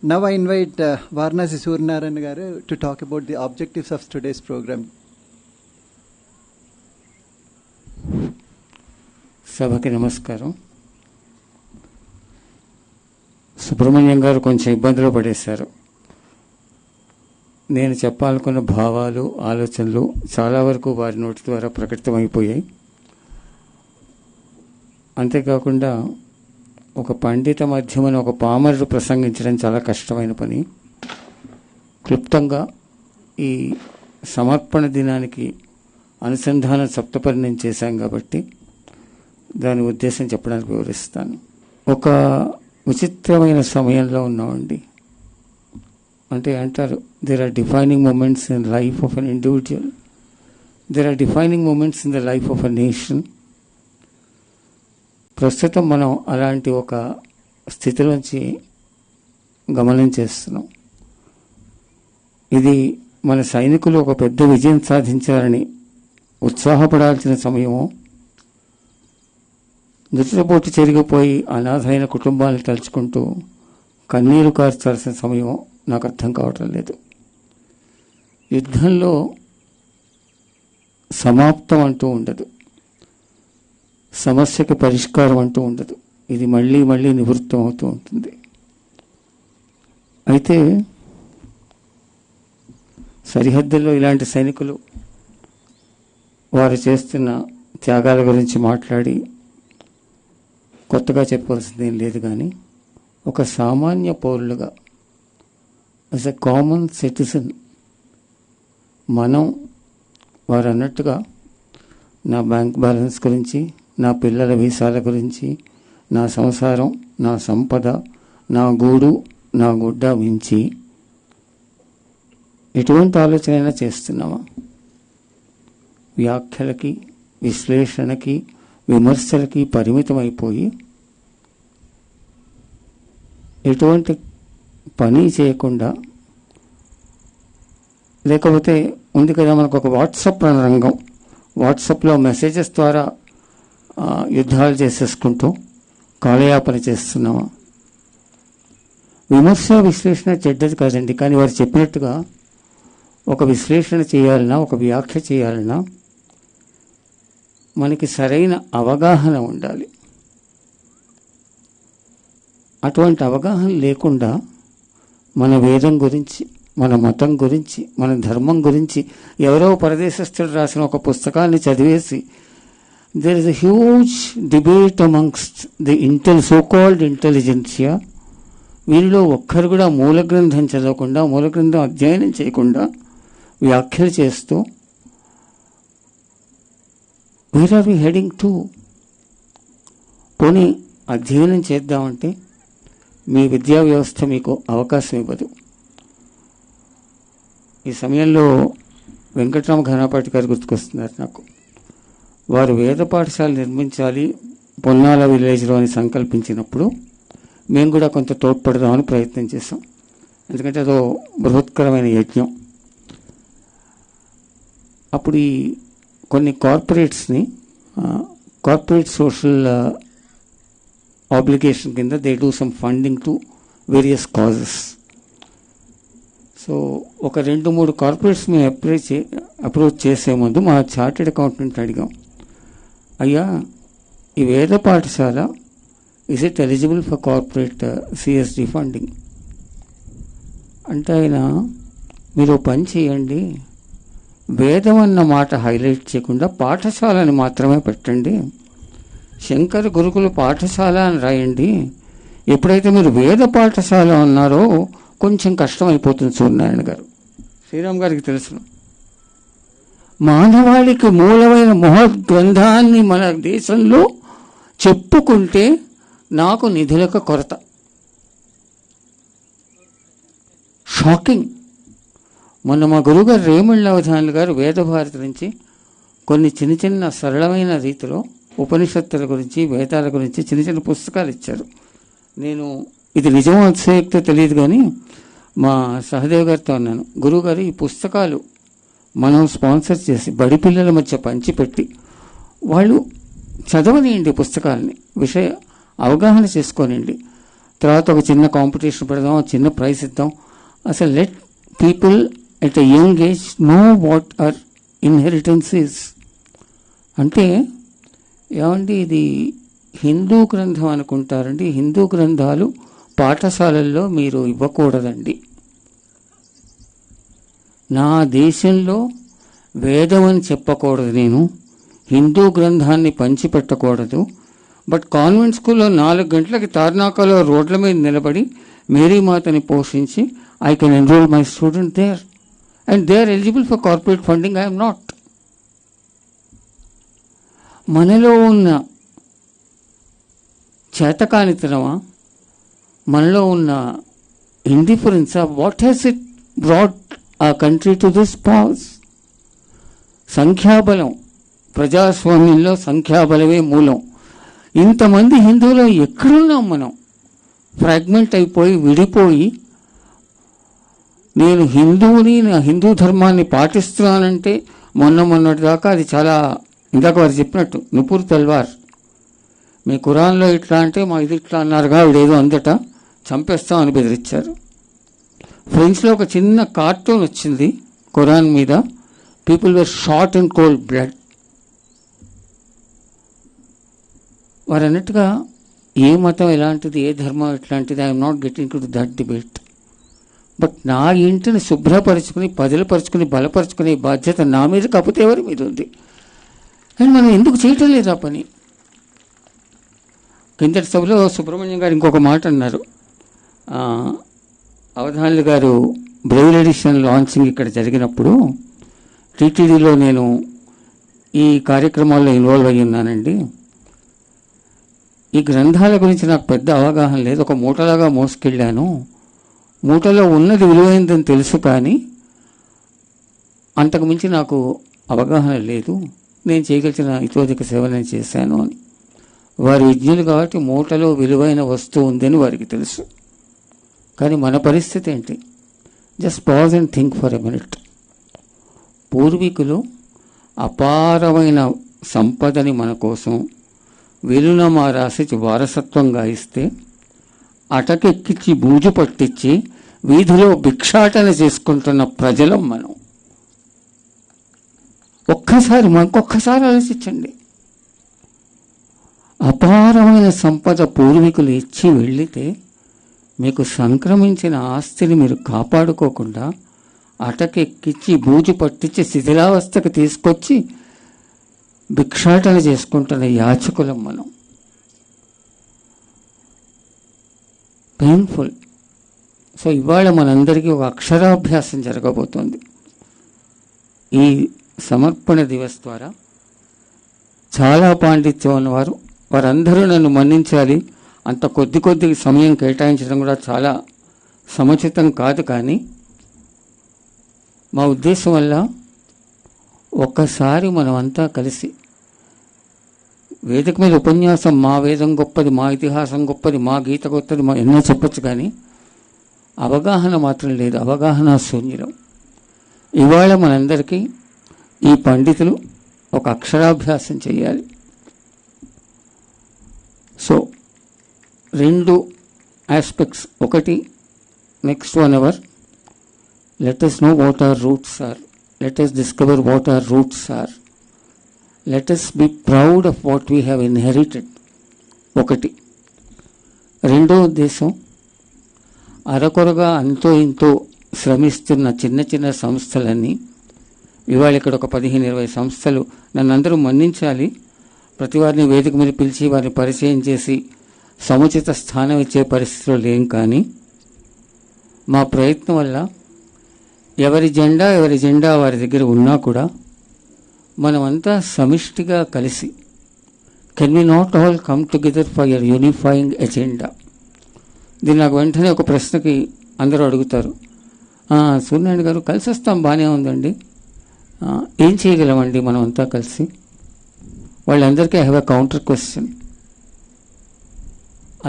Now I invite Varanasi Suryanarayan garu to talk about the objectives of today's program. సభకి నమస్కారం. సుబ్రహ్మణ్యం గారు కొంచెం ఇబ్బందులు పడేశారు. నేను చెప్పాలనుకున్న భావాలు, ఆలోచనలు చాలా వరకు వారి నోటి ద్వారా ప్రకటితమైపోయాయి. అంతేకాకుండా ఒక పండిత మధ్యమని ఒక పామరుడు ప్రసంగించడం చాలా కష్టమైన పని. క్లుప్తంగా ఈ సమర్పణ దినానికి అనుసంధాన సప్తపరి నేను చేశాం కాబట్టి దాని ఉద్దేశం చెప్పడానికి వివరిస్తాను. ఒక విచిత్రమైన సమయంలో ఉన్నామండి. అంటే అంటారు, there are defining moments in life of an individual, there are defining moments in the life of a nation. ప్రస్తుతం మనం అలాంటి ఒక స్థితిలోంచి గమనం చేస్తున్నాం. ఇది మన సైనికులు ఒక పెద్ద విజయం సాధించారని ఉత్సాహపడాల్సిన సమయమో, దుఃఖపోటు చెరిగిపోయి అనాథైన కుటుంబాలను తలుచుకుంటూ కన్నీరు కార్చాల్సిన సమయమో నాకు అర్థం కావటం లేదు. యుద్ధంలో సమాప్తం అంటూ ఉండదు, సమస్యకి పరిష్కారం అంటూ ఉండదు. ఇది మళ్ళీ మళ్ళీ నివృత్తం అవుతూ ఉంటుంది. అయితే సరిహద్దుల్లో ఇలాంటి సైనికులు వారు చేస్తున్న త్యాగాల గురించి మాట్లాడి కొత్తగా చెప్పవలసిందేం లేదు. కానీ ఒక సామాన్య పౌరులుగా, యాజ్ ఎ కామన్ సిటిజన్, మనం వారు అన్నట్టుగా నా బ్యాంక్ బ్యాలెన్స్ గురించి, నా పిల్లల వీసాల గురించి, నా సంసారం, నా సంపద, నా గూడు, నా గుడ్డ మించి ఎటువంటి ఆలోచన చేస్తున్నామా? వ్యాఖ్యలకి, విశ్లేషణకి, విమర్శలకి పరిమితమైపోయి ఎటువంటి పని చేయకుండా, లేకపోతే ఉంది కదా మనకు ఒక వాట్సాప్ రంగం, వాట్సాప్లో మెసేజెస్ ద్వారా యుద్ధాలు చేసేసుకుంటూ కాలయాపన చేస్తున్నామా? విమర్శ, విశ్లేషణ చెడ్డది కాదండి. కానీ వారు చెప్పినట్టుగా ఒక విశ్లేషణ చేయాలన్నా, ఒక వ్యాఖ్య చేయాలన్నా మనకి సరైన అవగాహన ఉండాలి. అటువంటి అవగాహన లేకుండా మన వేదం గురించి, మన మతం గురించి, మన ధర్మం గురించి ఎవరో పరదేశస్థుడు రాసిన ఒక పుస్తకాన్ని చదివేసి there is a huge debate amongst the so-called intelligentsia. వీరిలో ఒక్కరు కూడా మూల గ్రంథం చదవకుండా, మూల గ్రంథం అధ్యయనం చేయకుండా వ్యాఖ్యలు చేస్తూ where are we heading to? పోనీ అధ్యయనం చేద్దామంటే మీ విద్యా వ్యవస్థ మీకు అవకాశం ఇవ్వదు. ఈ సమయంలో వెంకటరామ ఘనాపాటి గారు గుర్తుకొస్తున్నారు నాకు. వారు వేద పాఠశాల నిర్మించాలి పొన్నాల విలేజ్లో అని సంకల్పించినప్పుడు మేము కూడా కొంత తోడ్పడదామని ప్రయత్నం చేసాం. ఎందుకంటే అదో బృహత్కరమైన యజ్ఞం. అప్పుడు ఈ కొన్ని కార్పొరేట్స్ని కార్పొరేట్ సోషల్ ఆబ్లిగేషన్ కింద they do some funding to various causes. So ఒక 2-3 కార్పొరేట్స్ మేము అప్రోచ్ చేసే ముందు మా చార్టెడ్ అకౌంటెంట్ అడిగాం, అయ్యా ఈ వేద పాఠశాల is it eligible for corporate CSD funding అంటే ఆయన, మీరు పని చేయండి, వేదం అన్న మాట హైలైట్ చేయకుండా పాఠశాలని మాత్రమే పెట్టండి, శంకర గురుకుల పాఠశాల అని రాయండి. ఎప్పుడైతే మీరు వేద పాఠశాల అన్నారో కొంచెం కష్టమైపోతుంది. సూర్యనారాయణ గారు, శ్రీరామ్ గారికి తెలుసు, మానవాళికి మూలమైన మహోద్గ్రంథాన్ని మన దేశంలో చెప్పుకుంటే నాకు నిధులకు కొరత. షాకింగ్. మొన్న మా గురుగారు రేమళ్ళ అవధానులు గారు వేదభారతి నుంచి కొన్ని చిన్న చిన్న సరళమైన రీతిలో ఉపనిషత్తుల గురించి, వేదాల గురించి చిన్న చిన్న పుస్తకాలు ఇచ్చారు. నేను ఇది నిజమో అతిశయోక్తో తెలియదు కానీ మా సహదేవ్ గారితో అన్నాను, గురువుగారు ఈ పుస్తకాలు మనం స్పాన్సర్ చేసి బడి పిల్లల మధ్య పంచిపెట్టి వాళ్ళు చదవనియండి, పుస్తకాలని విషయ అవగాహన చేసుకోనండి. తర్వాత ఒక చిన్న కాంపిటీషన్ పెడదాం, చిన్న ప్రైజ్ ఇద్దాం. అసలు let people at a young age know what are inheritance is. అంటే ఏమండి, ఇది హిందూ గ్రంథం అనుకుంటారండి. హిందూ గ్రంథాలు పాఠశాలల్లో మీరు ఇవ్వకూడదండి. నా దేశంలో వేదం అని చెప్పకూడదు, నేను హిందూ గ్రంథాన్ని పంచిపెట్టకూడదు. బట్ కాన్వెంట్ స్కూల్లో 4 గంటలకి తార్నాకలో రోడ్ల మీద నిలబడి మేరీమాతని పోషించి I can enroll my student there and they are eligible for corporate funding. I'm not. మనలో ఉన్న చేతకానితనమా, మనలో ఉన్న ఇండిఫరెన్సా, what has it brought a country to this pass? సంఖ్యాబలం, ప్రజాస్వామ్యంలో సంఖ్యాబలమే మూలం. ఇంతమంది హిందువులు ఎక్కడున్నాం మనం? ఫ్రాగ్మెంట్ అయిపోయి విడిపోయి, నేను హిందువుని, నా హిందూ ధర్మాన్ని పాటిస్తున్నానంటే మొన్నటి దాకా అది చాలా, ఇందాక వారు చెప్పినట్టు నుపూర్ తల్వార్, మీ ఖురాన్లో ఇట్లా అంటే మా ఇది ఇట్లా అన్నారుగా, ఇదేదో అందట చంపేస్తామని బెదిరించారు. ఫ్రెంచ్లో ఒక చిన్న కార్టూన్ వచ్చింది ఖురాన్ మీద, people were shot in cold blood. వారు అన్నట్టుగా ఏ మతం ఎలాంటిది, ఏ ధర్మం ఎట్లాంటిది, I'm not getting to that debate. But నా ఇంటిని శుభ్రపరుచుకుని, పదిలపరుచుకుని, బలపరుచుకునే బాధ్యత నా మీద కాకపోతే ఎవరి మీద ఉంది? కానీ మనం ఎందుకు చేయటం లేదు ఆ పని? కిందటి సభలో సుబ్రహ్మణ్యం గారు ఇంకొక మాట అన్నారు. అవధానులు గారు బ్రెయిల్ ఎడిషన్ లాంచింగ్ ఇక్కడ జరిగినప్పుడు టీటీడీలో నేను ఈ కార్యక్రమాల్లో ఇన్వాల్వ్ అయ్యి ఉన్నానండి. ఈ గ్రంథాల గురించి నాకు పెద్ద అవగాహన లేదు. ఒక మూటలాగా మోసుకెళ్ళాను. మూటలో ఉన్నది విలువైందని తెలుసు, కానీ అంతకుమించి నాకు అవగాహన లేదు. నేను చేయగలిగిన ఇతోధిక సేవ నేను చేశాను అని. వారి విజ్ఞులు కాబట్టి మూటలో విలువైన వస్తువు ఉందని వారికి తెలుసు. కానీ మన పరిస్థితి ఏంటి? Just pause and think for a minute. పూర్వీకులు అపారమైన సంపదని మన కోసం వెలునమా రాసి వారసత్వంగా ఇస్తే, అటకెక్కించి బూజు పట్టించి వీధిలో భిక్షాటన చేసుకుంటున్న ప్రజలం మనం. ఒక్కసారి ఆలోచించండి. అపారమైన సంపద పూర్వీకులు ఇచ్చి వెళ్ళితే, మీకు సంక్రమించిన ఆస్తిని మీరు కాపాడుకోకుండా అటకెక్కించి బూజు పట్టించి శిథిలావస్థకు తీసుకొచ్చి భిక్షాటన చేసుకుంటున్న యాచకులం మనం. పెయిన్ఫుల్. సో ఇవాళ మనందరికీ ఒక అక్షరాభ్యాసం జరగబోతోంది. ఈ సమర్పణ దివస్ ద్వారా చాలా పాండిత్యం ఉన్నవారు, వారందరూ నన్ను మన్నించాలి. అంత కొద్ది సమయం కేటాయించడం కూడా చాలా సముచితం కాదు. కానీ మా ఉద్దేశం వల్ల ఒక్కసారి మనమంతా కలిసి వేదిక మీద ఉపన్యాసం, మా వేదం గొప్పది, మా ఇతిహాసం గొప్పది, మా గీత గొప్పది, మా ఎన్నో చెప్పచ్చు, కానీ అవగాహన మాత్రం లేదు. అవగాహన శూన్యులం. ఇవాళ మనందరికీ ఈ పండితులు ఒక అక్షరాభ్యాసం చేయాలి. So 2 aspects. ఒకటి, next 1 hour let us know what our roots are. Let us discover what our roots are. Let us be proud of what we have inherited. ఒకటి. రెండో ఉద్దేశం, అరకొరగా అంతో ఇంతో శ్రమిస్తున్న చిన్న సంస్థలన్నీ, ఇవాళ ఇక్కడ ఒక 15-20 సంస్థలు, నన్ను అందరూ మన్నించాలి. ప్రతి వారిని వేదిక మీద పిలిచి వారిని పరిచయం చేసి సముచిత స్థానం ఇచ్చే పరిస్థితిలో లేం. కానీ మా ప్రయత్నం వల్ల ఎవరి జెండా వారి దగ్గర ఉన్నా కూడా మనమంతా సమిష్టిగా కలిసి, can we not all come together for your unifying agenda? దీన్ని నాకు వెంటనే ఒక ప్రశ్నకి అందరూ అడుగుతారు, సూర్యనారాయణ గారు కలిసి వస్తాం, బాగానే ఉందండి, ఏం చేయగలమండి మనం అంతా కలిసి? వాళ్ళందరికీ I have a counter question.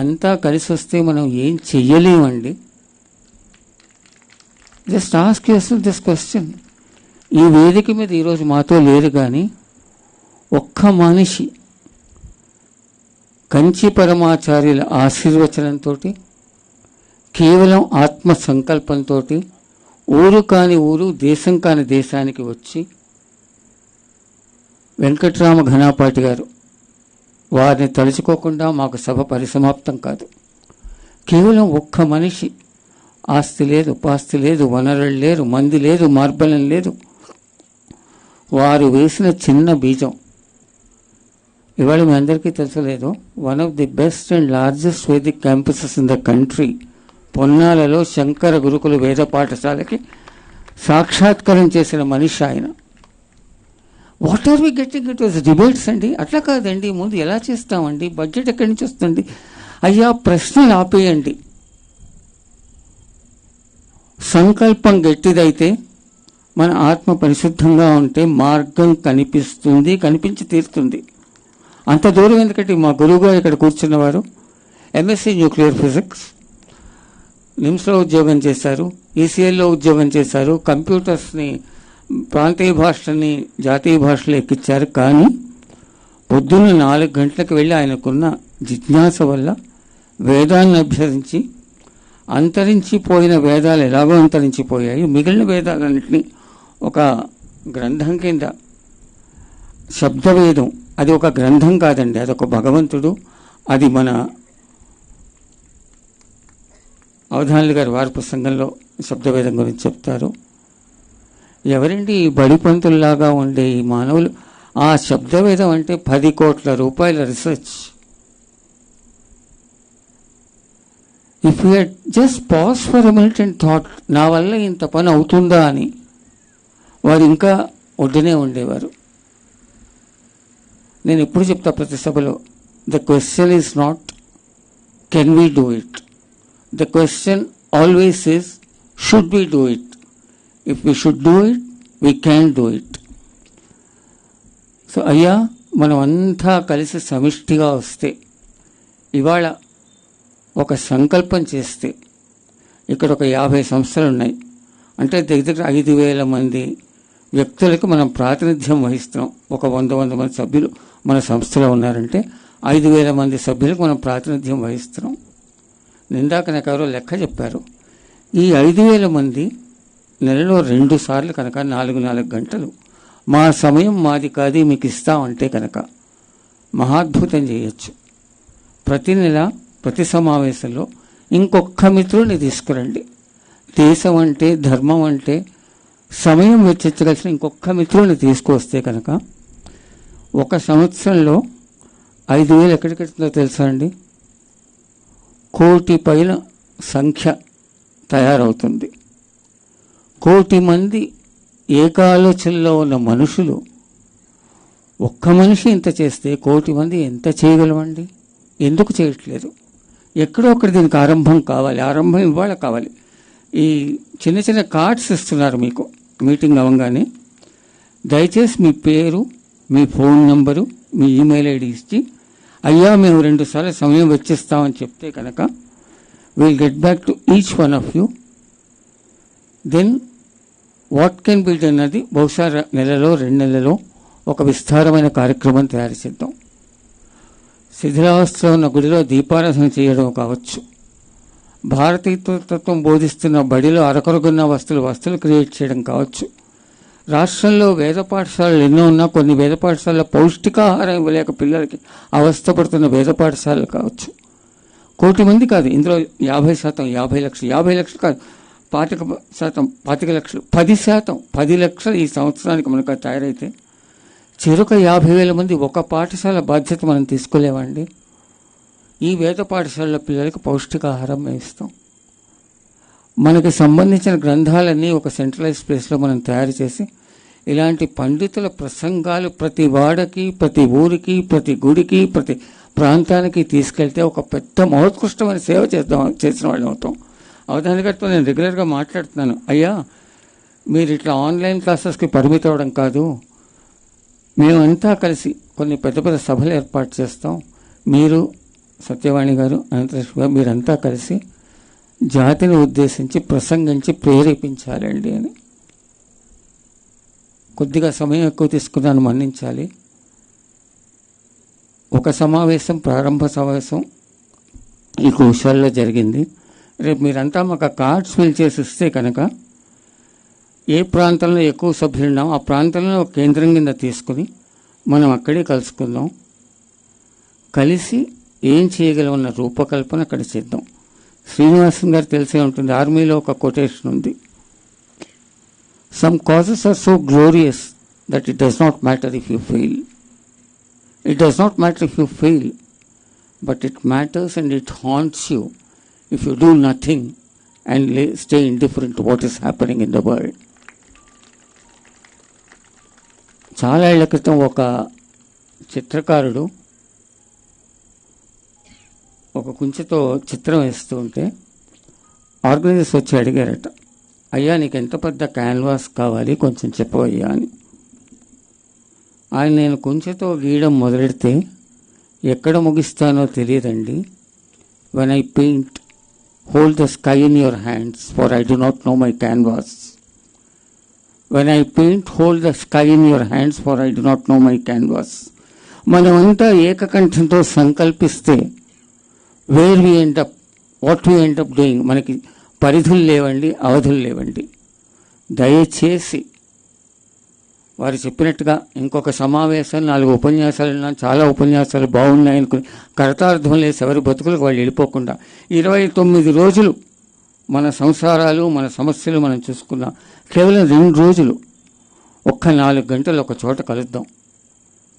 అంతా కలిసి వస్తే మనం ఏం చెయ్యలేమండి? Just ask yourself this question. ఈ వేదిక మీద ఈరోజు మాతో లేరు, కానీ ఒక్క మనిషి కంచి పరమాచార్యుల ఆశీర్వచనంతో కేవలం ఆత్మ సంకల్పంతో ఊరు కాని ఊరు, దేశం కాని దేశానికి వచ్చి వెంకట్రామ ఘనాపాటి గారు, వారిని తలుచుకోకుండా మాకు సభ పరిసమాప్తం కాదు. కేవలం ఒక్క మనిషి, ఆస్తి లేదు, పాస్తి లేదు, వనరులు లేరు, మంది లేదు, మార్బలం లేదు, వారు వేసిన చిన్న బీజం ఇవాళ మీ అందరికీ తెలుసలేదు, one of the best and largest Vedic campuses in the country పొన్నాలలో శంకర గురుకుల వేద పాఠశాలకి సాక్షాత్కారం చేసిన మనిషి ఆయన. What are we getting it was debates అండి. అట్లా కాదండి, ముందు ఎలా చేస్తామండి, బడ్జెట్ ఎక్కడి నుంచి వస్తుంది, అయ్యా ప్రశ్నలు ఆపేయండి. సంకల్పం గట్టిదైతే, మన ఆత్మ పరిశుద్ధంగా ఉంటే మార్గం కనిపిస్తుంది, కనిపించి తీరుతుంది. అంత దూరం ఎందుకంటే మా గురువుగారు ఇక్కడ కూర్చున్నవారు ఎంఎస్సీ న్యూక్లియర్ ఫిజిక్స్, నిమ్స్లో ఉద్యోగం చేశారు, ఈసీఎల్లో ఉద్యోగం చేశారు, కంప్యూటర్స్ని ప్రాంతీయ భాషని జాతీయ భాషలో ఎక్కించారు. కానీ పొద్దున్న 4 గంటలకు వెళ్ళి ఆయనకున్న జిజ్ఞాస వల్ల వేదాన్ని అభ్యసించి, అంతరించిపోయిన వేదాలు ఎలాగో అంతరించిపోయాయి, మిగిలిన వేదాలన్నింటినీ ఒక గ్రంథం కింద, శబ్దవేదం అది ఒక గ్రంథం కాదండి, అదొక భగవంతుడు. అది మన అవధానులు గారు వారి ప్రసంగంలో శబ్దవేదం గురించి చెప్తారు. ఎవరండి ఈ బడి పంతుల్లాగా ఉండే ఈ మానవులు? ఆ శబ్దవేదం అంటే 10 కోట్ల రూపాయల research. If you head just pause for a minute and thought, నా వల్ల ఇంత పని అవుతుందా అని, వారు ఇంకా ఒడ్డునే ఉండేవారు. నేను ఎప్పుడు చెప్తా ప్రతి సభలో, the question is not can we do it, the question always is should we do it. If we should do it, we can do it. So అయ్యా, మనం అంతా కలిసి సమిష్టిగా వస్తే, ఇవాళ ఒక సంకల్పం చేస్తే, ఇక్కడ ఒక 50 సంస్థలు ఉన్నాయి అంటే దగ్గర 5,000 మంది వ్యక్తులకు మనం ప్రాతినిధ్యం వహిస్తున్నాం. ఒక 100 మంది సభ్యులు మన సంస్థలో ఉన్నారంటే 5,000 మంది సభ్యులకు మనం ప్రాతినిధ్యం వహిస్తున్నాం. నిందాక నాకు ఎవరో లెక్క చెప్పారు, ఈ 5,000 మంది నెలలో 2 సార్లు కనుక 4 గంటలు మా సమయం మాది కాదు మీకు ఇస్తామంటే కనుక మహాద్భుతం చేయొచ్చు. ప్రతి నెల ప్రతి సమావేశంలో ఇంకొక మిత్రుడిని తీసుకురండి. దేశం అంటే, ధర్మం అంటే సమయం వెచ్చించగలిసిన ఇంకొక మిత్రుడిని తీసుకొస్తే కనుక 1 సంవత్సరంలో 5,000 ఎక్కడికెళ్తుందో తెలుసా అండి? 1 కోటి పైన సంఖ్య తయారవుతుంది. 1 కోటి మంది ఏకాలోచనలో ఉన్న మనుషులు, ఒక్క మనిషి ఇంత చేస్తే 1 కోటి మంది ఎంత చేయగలమండి? ఎందుకు చేయట్లేదు? ఎక్కడో ఒకటి దీనికి ఆరంభం కావాలి, ఆరంభం ఇవాళ కావాలి. ఈ చిన్న చిన్న కార్డ్స్ ఇస్తున్నారు మీకు మీటింగ్ అవ్వగానే. దయచేసి మీ పేరు, మీ ఫోన్ నెంబరు, మీ ఈమెయిల్ ఐడి ఇచ్చి, అయ్యా మేము 2 సార్లు సమయం వెచ్చిస్తామని చెప్తే కనుక will get back to each one of you. Then what can be done అన్నది బహుశా నెలలో 2 నెలలో ఒక విస్తారమైన కార్యక్రమం తయారు చేద్దాం. శిథిలావస్థలో ఉన్న గుడిలో దీపారాధన చేయడం కావచ్చు, భారతీయతత్వం బోధిస్తున్న బడిలో అరకొరగున్న వస్తువులు క్రియేట్ చేయడం కావచ్చు. రాష్ట్రంలో వేద పాఠశాలలు ఎన్నో ఉన్నా కొన్ని వేద పాఠశాలలో పౌష్టికాహారం ఇవ్వలేక పిల్లలకి అవస్థపడుతున్న వేద పాఠశాలలు కావచ్చు. 1 కోటి మంది కాదు, ఇందులో 50%, 50 లక్షలు, 50 లక్షలు కాదు, 25%, 25 లక్షలు, 10%, 10 లక్షలు ఈ సంవత్సరానికి మనకు తయారైతే చెరొక 50,000 మంది ఒక పాఠశాల బాధ్యత మనం తీసుకోలేమండి. ఈ వేద పాఠశాలలో పిల్లలకు పౌష్టికాహారం మేము ఇస్తాం. మనకి సంబంధించిన గ్రంథాలన్నీ ఒక సెంట్రలైజ్ ప్లేస్లో మనం తయారు చేసి, ఇలాంటి పండితుల ప్రసంగాలు ప్రతి వాడకి, ప్రతి ఊరికి, ప్రతి గుడికి, ప్రతి ప్రాంతానికి తీసుకెళ్తే ఒక పెద్ద మహోత్కృష్టమైన సేవ చేసిన వాళ్ళు అవుతాం. అవధాని గారితో నేను రెగ్యులర్గా మాట్లాడుతున్నాను, అయ్యా మీరు ఇట్లా ఆన్లైన్ క్లాసెస్కి పరిమితం అవ్వడం కాదు, మేమంతా కలిసి కొన్ని పెద్ద పెద్ద సభలు ఏర్పాటు చేస్తాం. మీరు సత్యవాణి గారు, అనంతలక్ష్మి గారు, మీరంతా కలిసి జాతిని ఉద్దేశించి ప్రసంగించి ప్రేరేపించాలండి అని. కొద్దిగా సమయం ఎక్కువ తీసుకున్నాను, మన్నించాలి. ఒక సమావేశం, ప్రారంభ సమావేశం ఈ కుశాల్లో జరిగింది. రేపు మీరంతా మాకు కార్డ్స్ ఫిల్ చేసి ఇస్తే కనుక ఏ ప్రాంతంలో ఎక్కువ సభ్యులు ఉన్నామో ఆ ప్రాంతంలో ఒక కేంద్రం కింద తీసుకుని మనం అక్కడే కలుసుకుందాం, కలిసి ఏం చేయగలమన్న రూపకల్పన అక్కడ చేద్దాం. శ్రీనివాసన్ గారు తెలిసే ఉంటుంది, ఆర్మీలో ఒక కొటేషన్ ఉంది, some causes are so glorious that it does not matter if you fail. It does not matter if you fail, but it matters and it haunts you if you do nothing and stay indifferent to what is happening in the world. చాలా ఏళ్ల క్రితం ఒక చిత్రకారుడు ఒక కుంచెతో చిత్రం వేస్తూ ఉంటే organisers వచ్చి అడిగారట, అయ్యా నీకు ఎంత పెద్ద క్యాన్వాస్ కావాలి కొంచెం చెప్పవయ్యా అని. ఆయన, నేను కుంచెతో గీయడం మొదలెడితే ఎక్కడ ముగిస్తానో తెలియదండి. when I paint, hold the sky in your hands, for I do not know my canvas. When I paint, hold the sky in your hands, for I do not know my canvas. మనమంతా ఏకకంఠంతో సంకల్పిస్తే where we end up, what we end up doing, మనకి పరిధులు లేవండి, అవధులు లేవండి. దయచేసి వారు చెప్పినట్టుగా ఇంకొక సమావేశం 4 ఉపన్యాసాలు, చాలా ఉపన్యాసాలు బాగున్నాయి అనుకుని కర్తార్థం లేసి ఎవరి బతుకులకు వాళ్ళు వెళ్ళిపోకుండా 29 రోజులు మన సంసారాలు మన సమస్యలు మనం చూసుకున్నాం. కేవలం 2 రోజులు ఒక్క 4 గంటలు ఒక చోట కలుద్దాం,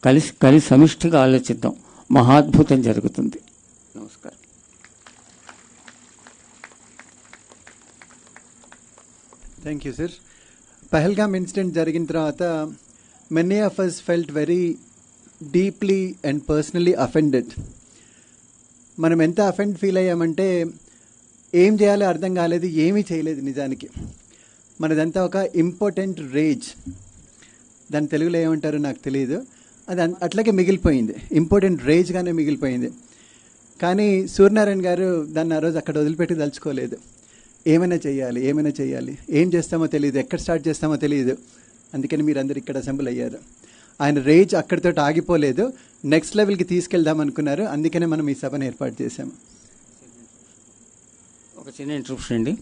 కలిసి సమిష్టిగా ఆలోచిద్దాం, మహాద్భుతం జరుగుతుంది. నమస్కారం. Thank you sir. Pahalgam incident జరిగిన తర్వాత many of us felt very deeply and personally offended. మనం ఎంత అఫెండ్ ఫీల్ అయ్యామంటే ఏం చేయాలో అర్థం కాలేదు, ఏమీ చేయలేదు. నిజానికి మనదంతా ఒక ఇంపార్టెంట్ రేజ్, దాని తెలుగులో ఏమంటారో నాకు తెలియదు, అది అట్లాగే మిగిలిపోయింది, ఇంపార్టెంట్ రేజ్గానే మిగిలిపోయింది. కానీ సూర్యనారాయణ గారు దాన్ని ఆ రోజు అక్కడ వదిలిపెట్టి తలుచుకోలేదు. ఏమైనా చేయాలి, ఏం చేస్తామో తెలియదు, ఎక్కడ స్టార్ట్ చేస్తామో తెలియదు. అందుకని మీరందరూ ఇక్కడ అసెంబ్ల్ అయ్యారు. ఆయన రేజ్ అక్కడితో ఆగిపోలేదు, నెక్స్ట్ లెవెల్కి తీసుకెళ్దాం అనుకున్నారు. అందుకనే మనం ఈ సభను ఏర్పాటు చేశాము. ఒక చిన్న ఇంట్రప్షన్ అండి.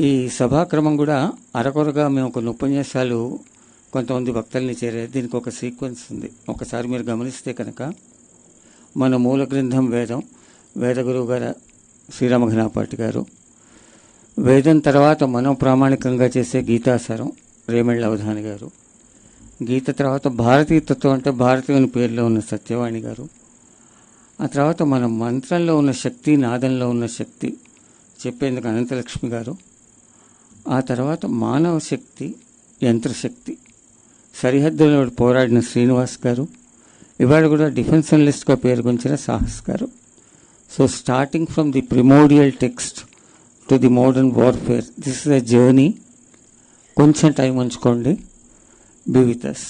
ఈ సభాక్రమం కూడా అరకొరగా మేము కొన్ని ఉపన్యాసాలు కొంతమంది భక్తుల్ని చేరారు. దీనికి ఒక సీక్వెన్స్ ఉంది. ఒకసారి మీరు గమనిస్తే కనుక మన మూల గ్రంథం వేదగురువు గారు శ్రీరామఘనాపాటి గారు, వేదం తర్వాత మనం ప్రామాణికంగా చేసే గీతాసారం రేమళ్ళ అవధాని గారు, గీత తర్వాత భారతీయ తత్వం అంటే భారతీయుని పేరులో ఉన్న సత్యవాణి గారు, ఆ తర్వాత మన మంత్రంలో ఉన్న శక్తి, నాదంలో ఉన్న శక్తి చెప్పేందుకు అనంతలక్ష్మి గారు, ఆ తర్వాత మానవ శక్తి, యంత్రశక్తి సరిహద్దులో పోరాడిన శ్రీనివాస్ గారు, ఇవాళ కూడా డిఫెన్స్ అనలిస్ట్గా పేరుగొంచిన Sahas garu. So starting from the primordial text to the modern warfare, this is a journey. కొంచెం టైం ఉంచుకోండి. Be with us.